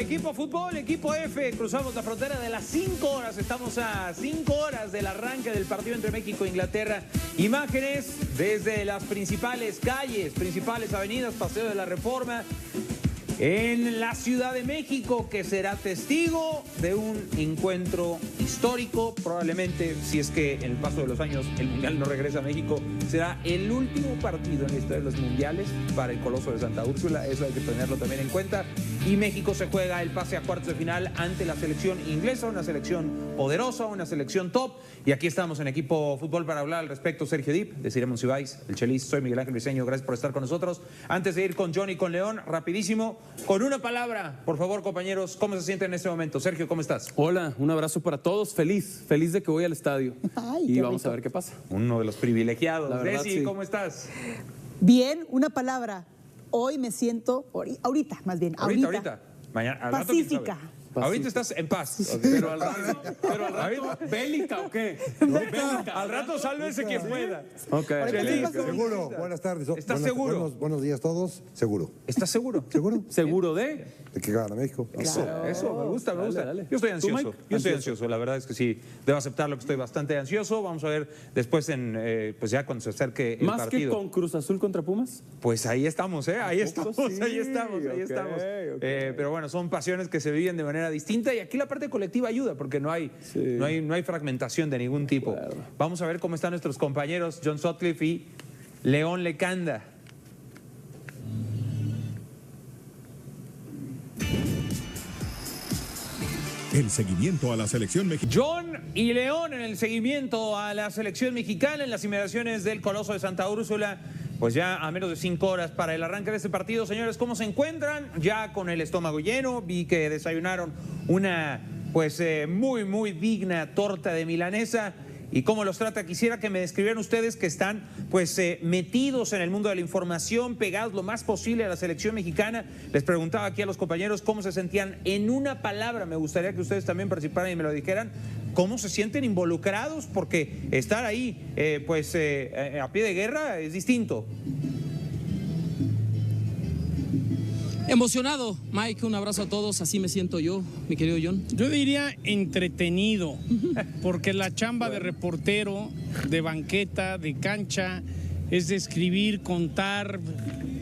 Equipo fútbol, equipo F, cruzamos la frontera de las 5 horas, estamos a 5 horas del arranque del partido entre México e Inglaterra. Imágenes desde las principales calles, principales avenidas, Paseo de la Reforma, en la Ciudad de México, que será testigo de un encuentro histórico. Probablemente, si es que en el paso de los años el Mundial no regresa a México, será el último partido en la historia de los Mundiales para el Coloso de Santa Úrsula. Eso hay que tenerlo también en cuenta. Y México se juega el pase a cuartos de final ante la selección inglesa, una selección poderosa, una selección top. Y aquí estamos en Equipo Fútbol para hablar al respecto. Sergio Dip, de Cire Monsiváis, el Chelis, soy Miguel Ángel Briceño, gracias por estar con nosotros. Antes de ir con Johnny y con León, rapidísimo, con una palabra, por favor, compañeros, ¿cómo se sienten en este momento? Sergio, ¿cómo estás? Hola, un abrazo para todos, feliz de que voy al estadio. Y vamos a ver qué pasa. Uno de los privilegiados. Desi, sí. ¿cómo estás? Bien, una palabra. Hoy me siento, ahorita más bien, Ahorita. Mañana, al rato, ¿quién sabe? pacífica. Ahorita estás en paz. Pero al rato, ¿bélica o qué? Al rato sálvese quien pueda. Ok. Seguro, buenas tardes. ¿Estás seguro? Buenos días a todos, seguro. ¿Estás seguro? ¿Seguro? ¿Seguro de? De que gana México. Eso, me gusta. Dale. Yo estoy ¿Tú, ansioso. Mike? Yo estoy ansioso, la verdad es que sí, debo aceptarlo que estoy bastante ansioso. Vamos a ver después pues ya cuando se acerque el ¿Más partido. que con Cruz Azul contra Pumas? Pues ahí estamos, ahí estamos, Sí, ahí estamos. ok. Pero bueno, son pasiones que se viven de manera distinta y aquí la parte colectiva ayuda porque no hay fragmentación de ningún tipo. Claro. Vamos a ver cómo están nuestros compañeros John Sutcliffe y León Lecanda. El seguimiento a la selección mexicana. John y León en el seguimiento a la selección mexicana en las inmediaciones del Coloso de Santa Úrsula. Pues ya a menos de 5 horas para el arranque de este partido. Señores, ¿cómo se encuentran? Ya con el estómago lleno. Vi que desayunaron una muy digna torta de milanesa. ¿Y cómo los trata? Quisiera que me describieran ustedes que están metidos en el mundo de la información, pegados lo más posible a la selección mexicana. Les preguntaba aquí a los compañeros cómo se sentían en una palabra. Me gustaría que ustedes también participaran y me lo dijeran. ¿Cómo se sienten involucrados? Porque estar ahí a pie de guerra es distinto. Emocionado, Mike, un abrazo a todos, así me siento yo, mi querido John. Yo diría entretenido, porque la chamba de reportero, de banqueta, de cancha, es de escribir, contar,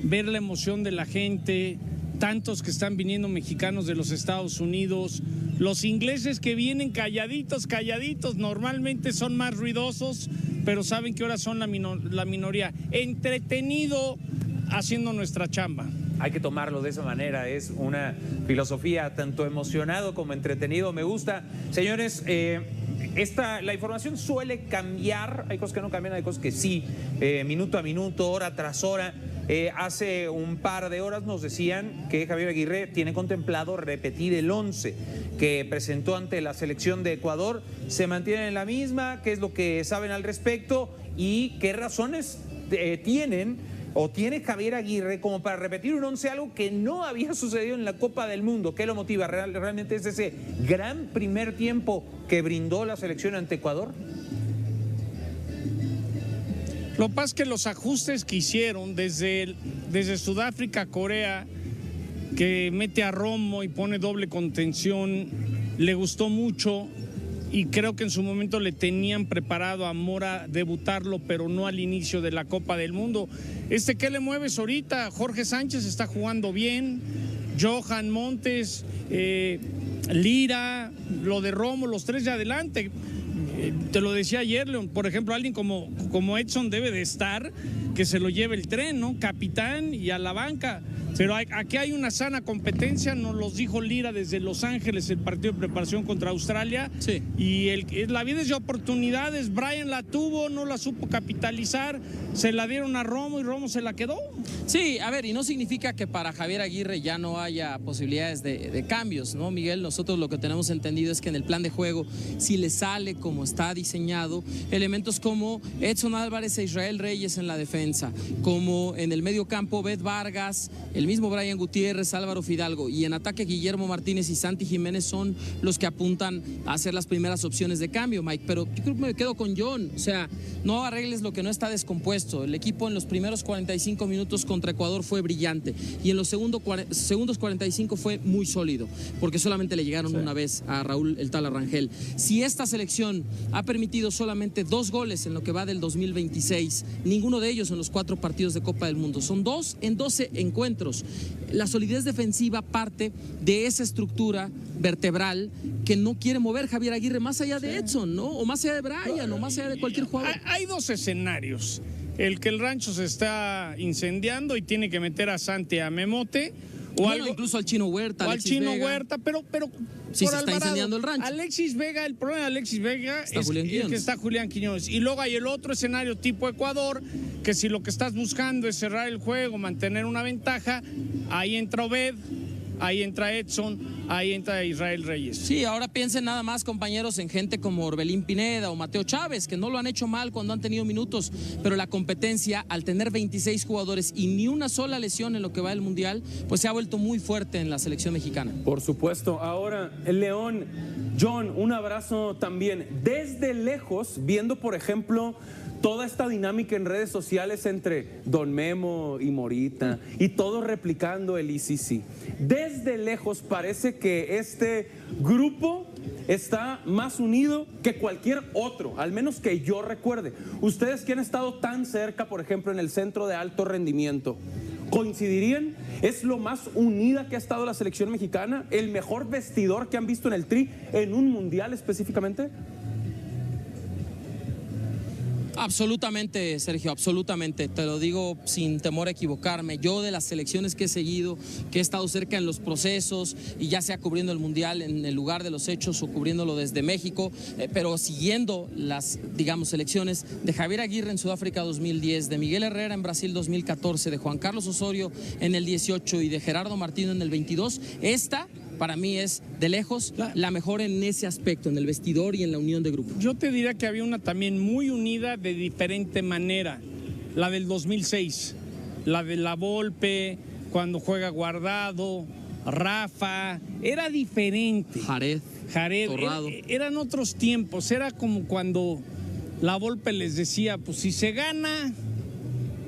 ver la emoción de la gente, tantos que están viniendo mexicanos de los Estados Unidos, los ingleses que vienen calladitos, normalmente son más ruidosos, pero saben que ahora son la minoría. Entretenido haciendo nuestra chamba. Hay que tomarlo de esa manera, es una filosofía tanto emocionado como entretenido, me gusta. Señores, la información suele cambiar, hay cosas que no cambian, hay cosas que sí, minuto a minuto, hora tras hora. Hace un par de horas nos decían que Javier Aguirre tiene contemplado repetir el 11 que presentó ante la selección de Ecuador. ¿Se mantienen en la misma? ¿Qué es lo que saben al respecto? ¿Y qué razones tiene Javier Aguirre como para repetir un 11, algo que no había sucedido en la Copa del Mundo? ¿Qué lo motiva? ¿Realmente es ese gran primer tiempo que brindó la selección ante Ecuador? Lo que pasa es que los ajustes que hicieron desde Sudáfrica a Corea, que mete a Romo y pone doble contención, le gustó mucho. Y creo que en su momento le tenían preparado a Mora debutarlo, pero no al inicio de la Copa del Mundo. ¿Qué le mueves ahorita? Jorge Sánchez está jugando bien, Johan Montes, Lira, lo de Romo, los tres de adelante. Te lo decía ayer, León, por ejemplo, alguien como Edson debe de estar, que se lo lleve el tren, ¿no? Capitán y a la banca. Pero aquí hay una sana competencia, nos los dijo Lira desde Los Ángeles, el partido de preparación contra Australia. Sí. Y la vida es de oportunidades. Brian la tuvo, no la supo capitalizar, se la dieron a Romo y Romo se la quedó. Sí, a ver, y no significa que para Javier Aguirre ya no haya posibilidades de cambios, ¿no, Miguel? Nosotros lo que tenemos entendido es que en el plan de juego, si le sale como está diseñado, elementos como Edson Álvarez e Israel Reyes en la defensa, defensa, como en el medio campo Bet Vargas, el mismo Brian Gutiérrez, Álvaro Fidalgo, y en ataque Guillermo Martínez y Santi Jiménez son los que apuntan a ser las primeras opciones de cambio, Mike. Pero yo creo que me quedo con John, o sea, no arregles lo que no está descompuesto. El equipo en los primeros 45 minutos contra Ecuador fue brillante y en los segundos 45 fue muy sólido, porque solamente le llegaron una vez a Raúl el Tala Rangel. Si esta selección ha permitido solamente 2 goles en lo que va del 2026, ninguno de ellos en los 4 partidos de Copa del Mundo, son 2 en 12 encuentros. La solidez defensiva parte de esa estructura vertebral que no quiere mover Javier Aguirre más allá de Edson, ¿no? O más allá de Brian, o más allá de cualquier jugador. Hay 2 escenarios. El que el rancho se está incendiando y tiene que meter a Santi a Memote. O bueno, incluso al Chino Huerta. O al Chino Huerta, pero sí, se está incendiando el rancho. Alexis Vega, el problema de Alexis Vega es que está Julián Quiñones. Y luego hay el otro escenario tipo Ecuador, que si lo que estás buscando es cerrar el juego, mantener una ventaja, ahí entra Obed, ahí entra Edson, ahí entra Israel Reyes. Sí, ahora piensen nada más, compañeros, en gente como Orbelín Pineda o Mateo Chávez, que no lo han hecho mal cuando han tenido minutos, pero la competencia, al tener 26 jugadores y ni una sola lesión en lo que va del Mundial, pues se ha vuelto muy fuerte en la selección mexicana. Por supuesto. Ahora, el León, John, un abrazo también. Desde lejos, viendo, por ejemplo, toda esta dinámica en redes sociales entre Don Memo y Morita y todos replicando el ICC. Desde lejos parece que este grupo está más unido que cualquier otro, al menos que yo recuerde. Ustedes que han estado tan cerca, por ejemplo, en el centro de alto rendimiento, ¿coincidirían? ¿Es lo más unida que ha estado la selección mexicana? ¿El mejor vestidor que han visto en el Tri en un mundial específicamente? Absolutamente, Sergio, absolutamente. Te lo digo sin temor a equivocarme. Yo, de las selecciones que he seguido, que he estado cerca en los procesos y ya sea cubriendo el Mundial en el lugar de los hechos o cubriéndolo desde México, pero siguiendo las, digamos, selecciones de Javier Aguirre en Sudáfrica 2010, de Miguel Herrera en Brasil 2014, de Juan Carlos Osorio en el 18 y de Gerardo Martino en el 22, esta para mí es de lejos la mejor en ese aspecto, en el vestidor y en la unión de grupo. Yo te diría que había una también muy unida de diferente manera, la del 2006, la de la Volpe, cuando juega Guardado, Rafa, era diferente. Jared, Torrado. Eran otros tiempos, era como cuando la Volpe les decía, pues si se gana,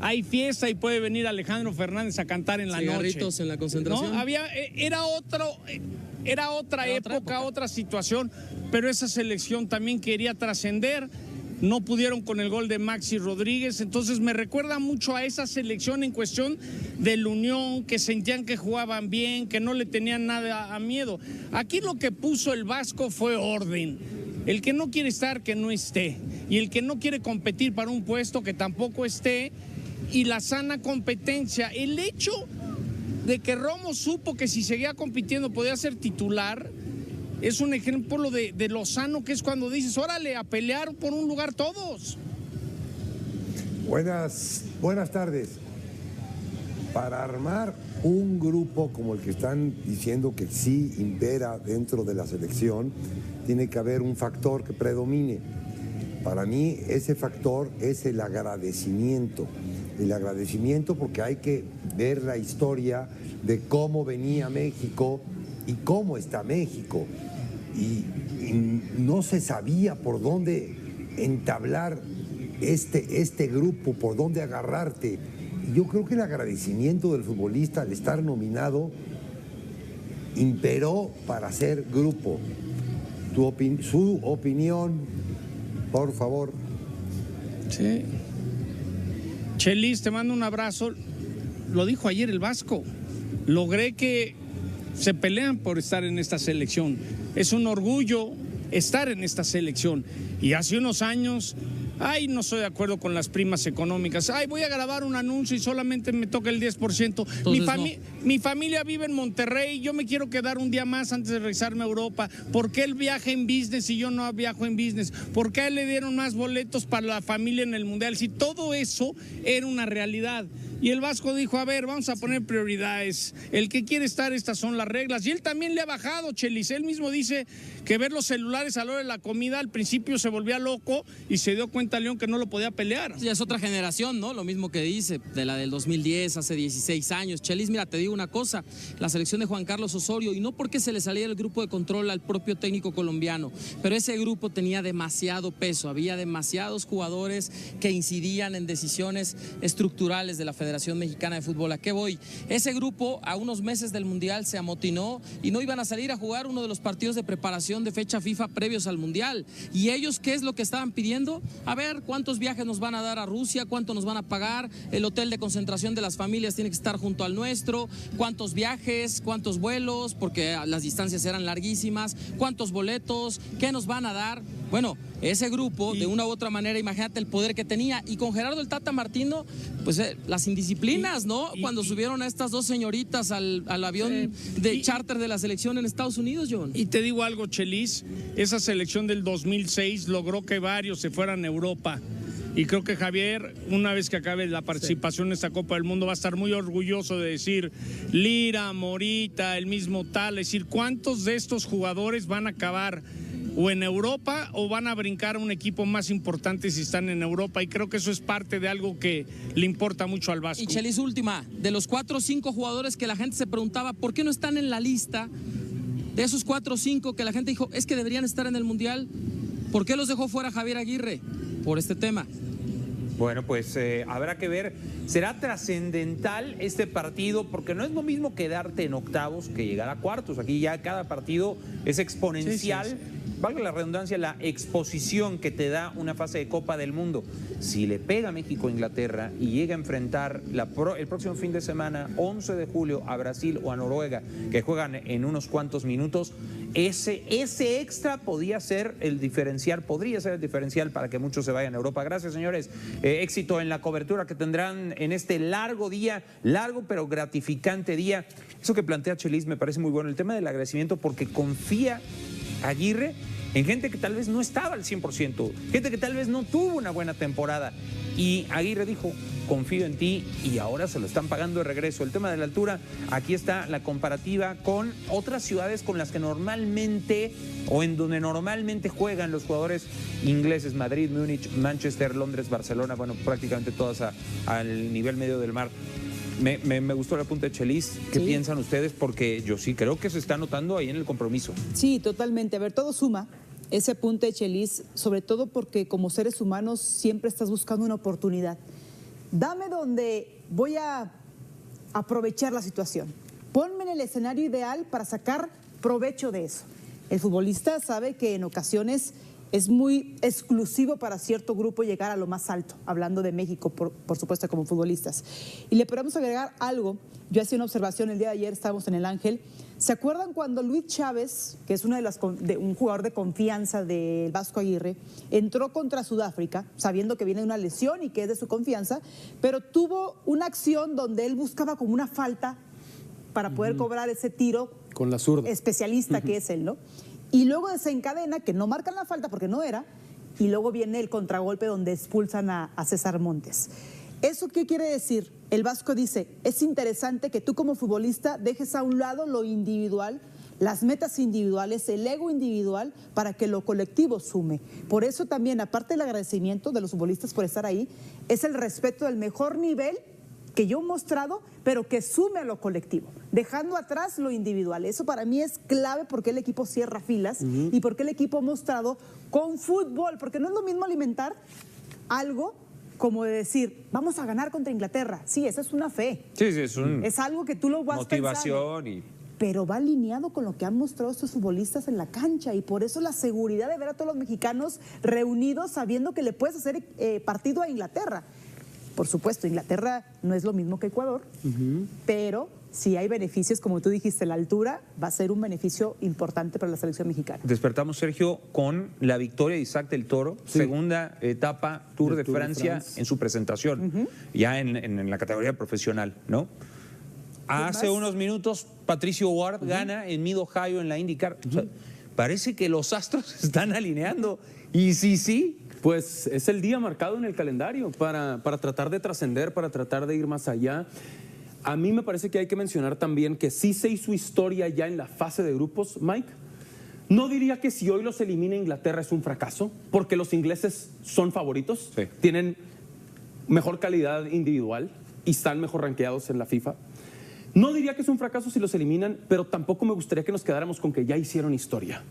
hay fiesta y puede venir Alejandro Fernández a cantar en la noche. Cigarritos en la concentración. ¿No? Era otra época, otra situación, pero esa selección también quería trascender. No pudieron con el gol de Maxi Rodríguez, entonces me recuerda mucho a esa selección en cuestión de la unión, que sentían que jugaban bien, que no le tenían nada a miedo. Aquí lo que puso el Vasco fue orden. El que no quiere estar, que no esté. Y el que no quiere competir para un puesto, que tampoco esté. Y la sana competencia. El hecho de que Romo supo que si seguía compitiendo podía ser titular es un ejemplo de lo sano que es cuando dices, órale, a pelear por un lugar todos. Buenas tardes. Para armar un grupo como el que están diciendo que sí impera dentro de la selección, tiene que haber un factor que predomine. Para mí ese factor es el agradecimiento. El agradecimiento porque hay que ver la historia de cómo venía México y cómo está México. Y no se sabía por dónde entablar este grupo, por dónde agarrarte. Y yo creo que el agradecimiento del futbolista al estar nominado imperó para ser grupo. Su opinión, por favor. Sí. Chelis, te mando un abrazo. Lo dijo ayer el Vasco. Logré que se pelean por estar en esta selección. Es un orgullo estar en esta selección. Y hace unos años, no estoy de acuerdo con las primas económicas. Voy a grabar un anuncio y solamente me toca el 10%. Mi familia vive en Monterrey. Yo me quiero quedar un día más antes de regresarme a Europa. ¿Por qué él viaja en business y yo no viajo en business? ¿Por qué a él le dieron más boletos para la familia en el Mundial? Si todo eso era una realidad. Y el Vasco dijo, a ver, vamos a poner prioridades. El que quiere estar, estas son las reglas. Y él también le ha bajado, Chelis. Él mismo dice que ver los celulares a la hora de la comida, al principio se volvía loco y se dio cuenta León que no lo podía pelear. Ya es otra generación, ¿no? Lo mismo que dice, de la del 2010, hace 16 años. Chelis, mira, te digo una cosa, la selección de Juan Carlos Osorio, y no porque se le saliera el grupo de control al propio técnico colombiano, pero ese grupo tenía demasiado peso, había demasiados jugadores que incidían en decisiones estructurales de la Federación Mexicana de Fútbol. ¿A qué voy? Ese grupo, a unos meses del Mundial, se amotinó y no iban a salir a jugar uno de los partidos de preparación de fecha FIFA previos al Mundial. ¿Y ellos qué es lo que estaban pidiendo? A ver, ¿cuántos viajes nos van a dar a Rusia? ¿Cuánto nos van a pagar? El hotel de concentración de las familias tiene que estar junto al nuestro. ¿Cuántos viajes? ¿Cuántos vuelos? Porque las distancias eran larguísimas. ¿Cuántos boletos? ¿Qué nos van a dar? Bueno, ese grupo, de una u otra manera, imagínate el poder que tenía. Y con Gerardo el Tata Martino, pues las indisciplinas, ¿no? Cuando subieron a estas dos señoritas al avión de charter de la selección en Estados Unidos, John. Y te digo algo, Chelis, esa selección del 2006 logró que varios se fueran a Europa. Y creo que Javier, una vez que acabe la participación en esta Copa del Mundo, va a estar muy orgulloso de decir Lira, Morita, el mismo tal, es decir, ¿cuántos de estos jugadores van a acabar o en Europa o van a brincar a un equipo más importante si están en Europa? Y creo que eso es parte de algo que le importa mucho al Vasco. Y Chelis, última, de los 4 o 5 jugadores que la gente se preguntaba ¿por qué no están en la lista? De esos 4 o 5 que la gente dijo es que deberían estar en el Mundial, ¿por qué los dejó fuera Javier Aguirre? Por este tema. Bueno, pues habrá que ver. Será trascendental este partido porque no es lo mismo quedarte en octavos que llegar a cuartos. Aquí ya cada partido es exponencial. Sí. Valga la redundancia, la exposición que te da una fase de Copa del Mundo. Si le pega México a Inglaterra y llega a enfrentar el próximo fin de semana, 11 de julio, a Brasil o a Noruega, que juegan en unos cuantos minutos, ese extra podría ser el diferencial para que muchos se vayan a Europa. Gracias, señores. Éxito en la cobertura que tendrán en este largo pero gratificante día. Eso que plantea Chelis me parece muy bueno, el tema del agradecimiento, porque confía Aguirre en gente que tal vez no estaba al 100%, gente que tal vez no tuvo una buena temporada. Y Aguirre dijo, confío en ti, y ahora se lo están pagando de regreso. El tema de la altura, aquí está la comparativa con otras ciudades con las que normalmente, o en donde normalmente juegan los jugadores ingleses: Madrid, Múnich, Manchester, Londres, Barcelona, bueno, prácticamente todas al nivel medio del mar. Me gustó el apunte de Chelis. ¿Qué piensan ustedes? Porque yo sí creo que se está notando ahí en el compromiso. Sí, totalmente. A ver, todo suma. Ese apunte de Chelis, sobre todo porque como seres humanos siempre estás buscando una oportunidad. Dame donde voy a aprovechar la situación. Ponme en el escenario ideal para sacar provecho de eso. El futbolista sabe que en ocasiones es muy exclusivo para cierto grupo llegar a lo más alto, hablando de México, por supuesto, como futbolistas. Y le podemos agregar algo. Yo hacía una observación el día de ayer, estábamos en el Ángel. ¿Se acuerdan cuando Luis Chávez, que es un jugador de confianza del Vasco Aguirre, entró contra Sudáfrica, sabiendo que viene de una lesión y que es de su confianza, pero tuvo una acción donde él buscaba como una falta para poder cobrar ese tiro con la zurda, especialista que es él, ¿no? Y luego desencadena, que no marcan la falta porque no era, y luego viene el contragolpe donde expulsan a César Montes. ¿Eso qué quiere decir? El Vasco dice, es interesante que tú como futbolista dejes a un lado lo individual, las metas individuales, el ego individual, para que lo colectivo sume. Por eso también, aparte del agradecimiento de los futbolistas por estar ahí, es el respeto del mejor nivel que yo he mostrado, pero que sume a lo colectivo, dejando atrás lo individual. Eso para mí es clave porque el equipo cierra filas y porque el equipo ha mostrado con fútbol, porque no es lo mismo alimentar algo como de decir, vamos a ganar contra Inglaterra. Sí, esa es una fe. Sí, es algo que tú lo vas motivación pensando, pero va alineado con lo que han mostrado estos futbolistas en la cancha, y por eso la seguridad de ver a todos los mexicanos reunidos sabiendo que le puedes hacer partido a Inglaterra. Por supuesto, Inglaterra no es lo mismo que Ecuador, pero si hay beneficios, como tú dijiste, la altura va a ser un beneficio importante para la selección mexicana. Despertamos, Sergio, con la victoria de Isaac del Toro, segunda etapa Tour de Francia en su presentación, ya en la categoría profesional, ¿no? Hace unos minutos, Patricio Ward gana en Mid Ohio en la IndyCar. O sea, parece que los astros se están alineando. Y sí, Pues es el día marcado en el calendario para tratar de trascender, para tratar de ir más allá. A mí me parece que hay que mencionar también que sí se hizo historia ya en la fase de grupos, Mike. No diría que si hoy los elimina Inglaterra es un fracaso, porque los ingleses son favoritos, Sí. tienen mejor calidad individual y están mejor rankeados en la FIFA. No diría que es un fracaso si los eliminan, pero tampoco me gustaría que nos quedáramos con que ya hicieron historia.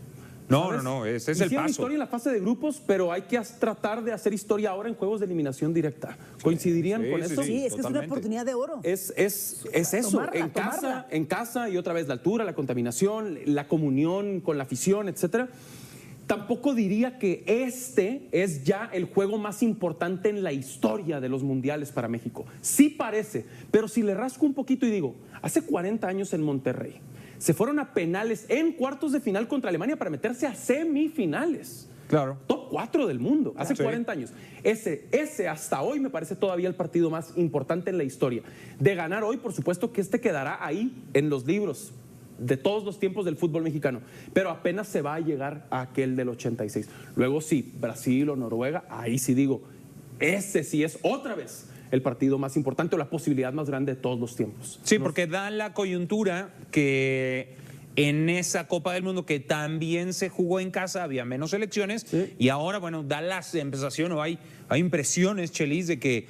No, ¿Sabes? no, ese es el Hicieron paso. historia en la fase de grupos, pero hay que tratar de hacer historia ahora en juegos de eliminación directa. ¿Coincidirían Sí, con sí, eso? Sí, es que es una totalmente. oportunidad de oro. Es eso, Tomarla, tomarla. en casa y otra vez la altura, la contaminación, la comunión con la afición, etcétera. Tampoco diría que este es ya el juego más importante en la historia de los mundiales para México. Sí parece, pero si le rasco un poquito y digo, hace 40 años en Monterrey, se fueron a penales en cuartos de final contra Alemania para meterse a semifinales. Claro. Top 4 del mundo, hace Sí. 40 años. Ese hasta hoy me parece todavía el partido más importante en la historia. De ganar hoy, por supuesto que este quedará ahí en los libros de todos los tiempos del fútbol mexicano, pero apenas se va a llegar a aquel del 86. Luego sí, Brasil o Noruega, ahí sí digo, ese sí es otra vez el partido más importante o la posibilidad más grande de todos los tiempos. Sí, porque da la coyuntura que en esa Copa del Mundo que también se jugó en casa, había menos selecciones, Sí. y ahora, bueno, da la sensación o hay impresiones, Chelis, de que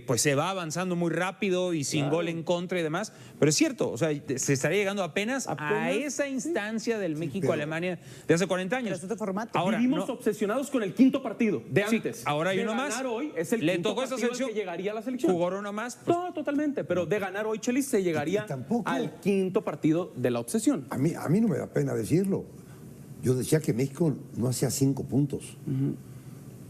pues se va avanzando muy rápido y sin gol en contra y demás. Pero es cierto, o sea, se estaría llegando apenas a esa instancia del México-Alemania de hace 40 años. Pero es otro formato. Ahora, Vivimos no- obsesionados con el quinto partido de Sí, antes. ahora hay De uno más. ganar hoy es el Le quinto tocó esa partido al selección. que llegaría a la selección. Jugó uno más, pues, No, totalmente, pero de ganar hoy, Chelis, se llegaría Y tampoco- al quinto partido de la obsesión. A mí no me da pena decirlo. Yo decía que México no hacía 5 puntos.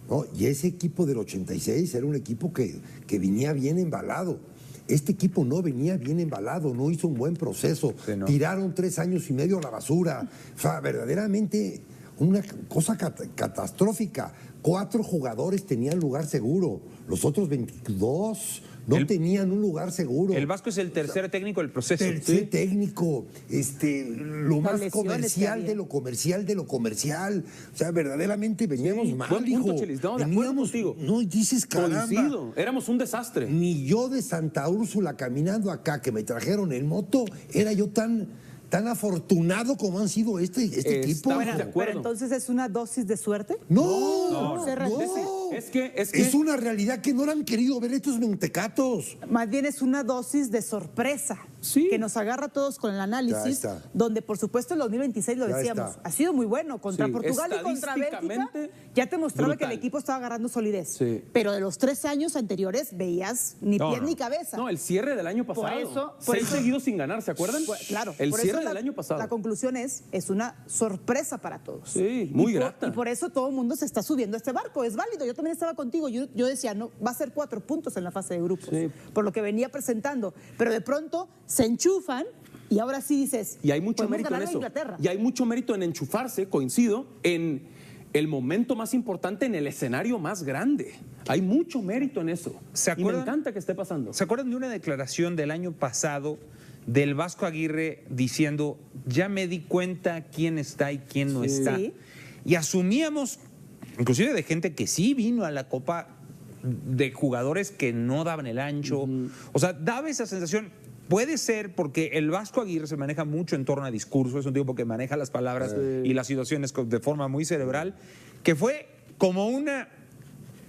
¿No? Y ese equipo del 86 era un equipo que venía bien embalado. Este equipo no venía bien embalado, no hizo un buen proceso. Sí, no. Tiraron 3 años y medio a la basura. O sea, verdaderamente una cosa catastrófica. 4 jugadores tenían lugar seguro, los otros 22 no tenían un lugar seguro. el Vasco es el tercer técnico del proceso. Tercer técnico, lo Las más lesiones que comercial había. de lo comercial de lo comercial. O sea, verdaderamente veníamos Sí, mal, buen punto, hijo. Chelis. No, de acuerdo contigo. No dices, caramba. Coincido, éramos un desastre. Ni yo de Santa Úrsula caminando acá, que me trajeron en moto, era yo tan afortunado como han sido este equipo. Estamos hijo. de acuerdo. Pero entonces es una dosis de suerte. No, Se reduce. Es que Es una realidad que no la han querido ver estos mentecatos. Más bien es una dosis de sorpresa. Sí. Que nos agarra a todos con el Ya análisis, está. donde por supuesto el 2026 lo Ya decíamos, está. ha sido muy bueno contra Sí, Portugal y contra Bélgica. estadísticamente, Ya te mostraba que brutal. el equipo estaba agarrando solidez. Sí. Pero de los 3 años anteriores veías ni No, pie no. ni cabeza. No, el cierre del año pasado. por 6 eso- seguidos sin ganar, ¿se acuerdan? Pues, claro. El por cierre eso del año pasado. La conclusión es una sorpresa para todos. Sí, muy Y por- grata. Y por eso todo el mundo se está subiendo a este barco. Es válido. Yo también estaba contigo. Yo decía, no, va a ser 4 puntos en la fase de grupos. Sí. Por lo que venía presentando. Pero de pronto se enchufan y ahora sí dices. Y hay mucho podemos mérito en ganarle a eso. Inglaterra. Y hay mucho mérito en enchufarse, coincido, en el momento más importante, en el escenario más grande. Hay mucho mérito en eso. ¿Se Y me acuerdan? encanta que esté pasando. ¿Se acuerdan de una declaración del año pasado del Vasco Aguirre diciendo, ya me di cuenta quién está y quién no Sí. está? Sí. Y asumíamos, inclusive de gente que sí vino a la Copa, de jugadores que no daban el ancho. O sea, daba esa sensación. Puede ser porque el Vasco Aguirre se maneja mucho en torno a discurso, es un tipo que maneja las palabras y las situaciones de forma muy cerebral, que fue como una...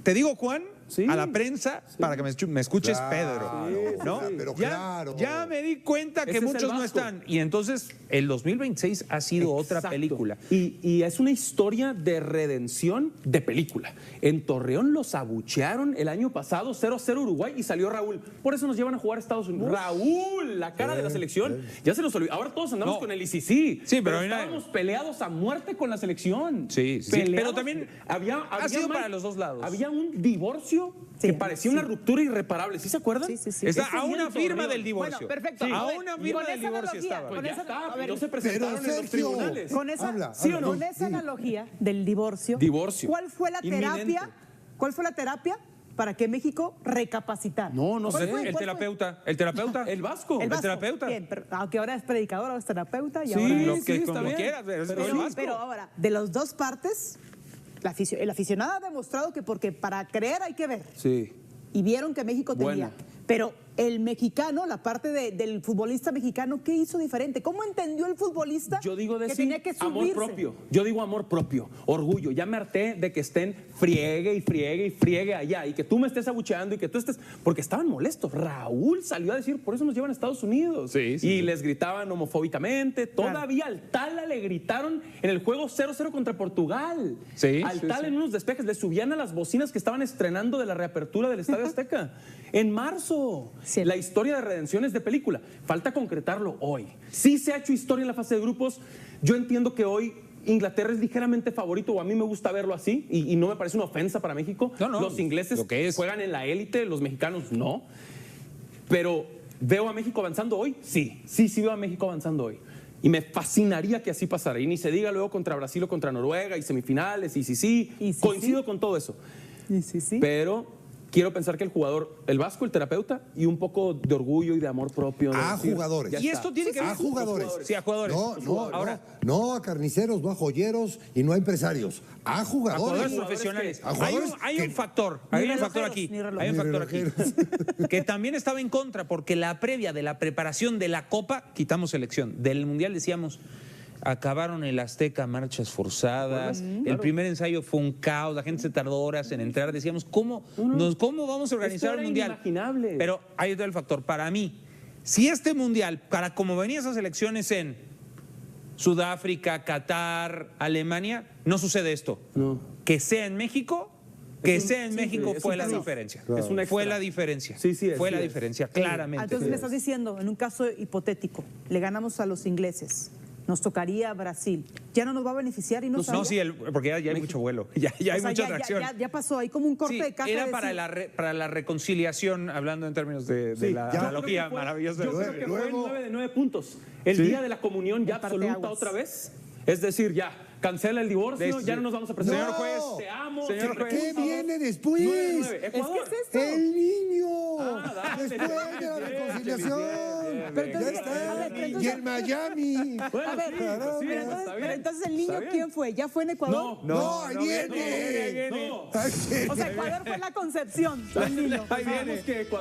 Te digo, Juan, Sí. a la prensa, para que me escuches, Claro, Pedro. ¿no? pero ya, claro. ya me di cuenta que Ese es el muchos no Vasco. están. Y entonces el 2026 ha sido otra Exacto. película. Y es una historia de redención de película. En Torreón los abuchearon el año pasado 0-0 Uruguay y salió Raúl. Por eso nos llevan a jugar a Estados Unidos. Raúl, la cara de la selección. Ya se nos olvidó. Ahora todos andamos No. con el ICC. Sí, pero estábamos peleados a muerte con la selección. Sí, sí, Peleados. pero también había ha sido Mike, para los dos lados. Había un divorcio Sí, que parecía una ruptura irreparable. ¿Sí se acuerdan? Sí, sí, sí. Está Ese a día una en firma Torreón. del divorcio. Bueno, perfecto. Sí. A A ver, una y firma con del esa divorcio analogía, estaba. con Pues ya esa- está, a ver, no se Pero, presentaron en los Sergio, tribunales. Con esa, Habla, ¿Sí o no? con esa analogía del divorcio, Divorcio. ¿cuál fue la Inminente. terapia? ¿Cuál fue la terapia para que México recapacitara? No ¿Cuál sé. fue? El ¿Cuál fue? terapeuta. El terapeuta. El Vasco. El Vasco. terapeuta. Bien, pero aunque ahora es predicador, ahora es terapeuta y Sí, ahora Lo sí, que está como bien. quieras, pero es Pero el sí, Vasco. pero ahora, de las dos partes, El aficionado ha demostrado que porque para creer hay que ver. Sí. Y vieron que México tenía. Buena. Pero el mexicano, la parte del futbolista mexicano, ¿qué hizo diferente? ¿Cómo entendió el futbolista Yo digo de que sí, tenía que subirse? amor propio. Yo digo amor propio, orgullo. Ya me harté de que estén friegue y friegue y friegue allá y que tú me estés abucheando y que tú estés... Porque estaban molestos. Raúl salió a decir, por eso nos llevan a Estados Unidos. Y les gritaban homofóbicamente. Todavía al Tala le gritaron en el juego 0-0 contra Portugal. Al Tala en unos despejes. Le subían a las bocinas que estaban estrenando de la reapertura del Estadio Azteca. En marzo. Sí. La historia de redención es de película. Falta concretarlo hoy. Sí se ha hecho historia en la fase de grupos. Yo entiendo que hoy Inglaterra es ligeramente favorito, o a mí me gusta verlo así, y no me parece una ofensa para México. No, los ingleses juegan en la élite, los mexicanos no. Pero ¿veo a México avanzando hoy? Sí veo a México avanzando hoy. Y me fascinaría que así pasara. Y ni se diga luego contra Brasil o contra Noruega y semifinales, coincido con todo eso. Pero quiero pensar que el jugador, el Vasco, el terapeuta, y un poco de orgullo y de amor propio. A jugadores. Y esto tiene que ver a jugadores. Sí, a jugadores. No a carniceros, no a joyeros y no a empresarios. A jugadores. A jugadores profesionales. A jugadores Hay un factor aquí que también estaba en contra, porque la previa de la preparación de la Copa, quitamos selección, del Mundial decíamos, acabaron el Azteca marchas forzadas, el primer ensayo fue un caos, la gente se tardó horas en entrar, decíamos, ¿cómo vamos a organizar el Mundial? Inimaginable. Pero ahí está el factor, para mí, si este Mundial, para como venían esas elecciones en Sudáfrica, Qatar, Alemania, no sucede esto. No. Que sea en México, fue la diferencia. Claro. Es un extra. Fue la diferencia. Fue la diferencia, claramente. Entonces me estás diciendo, en un caso hipotético, le ganamos a los ingleses, nos tocaría Brasil. ¿Ya no nos va a beneficiar y no sabía? No, sí, porque ya hay mucho vuelo, ya hay mucha atracción. Ya pasó, hay como un corte de caja. Era para la reconciliación, hablando en términos de la analogía maravillosa. Yo creo que fue el 9 de 9 puntos. El día de la comunión ya absoluta otra vez. Es decir, ya, cancela el divorcio, ya no nos vamos a presentar. Señor juez, te amo. Señor juez. ¿Qué viene después? 9-9. Ecuador. ¿Qué es esto? El niño. Dale, Después de la reconciliación. Pero entonces, Ya está. a ver, pero Y entonces- en Miami. Bueno, A ver, sí, pero entonces el niño, Está bien. ¿quién fue? ¿Ya fue en Ecuador? No, ahí viene. No. O sea, Ecuador fue la concepción del niño. Ahí viene. Que Ecuador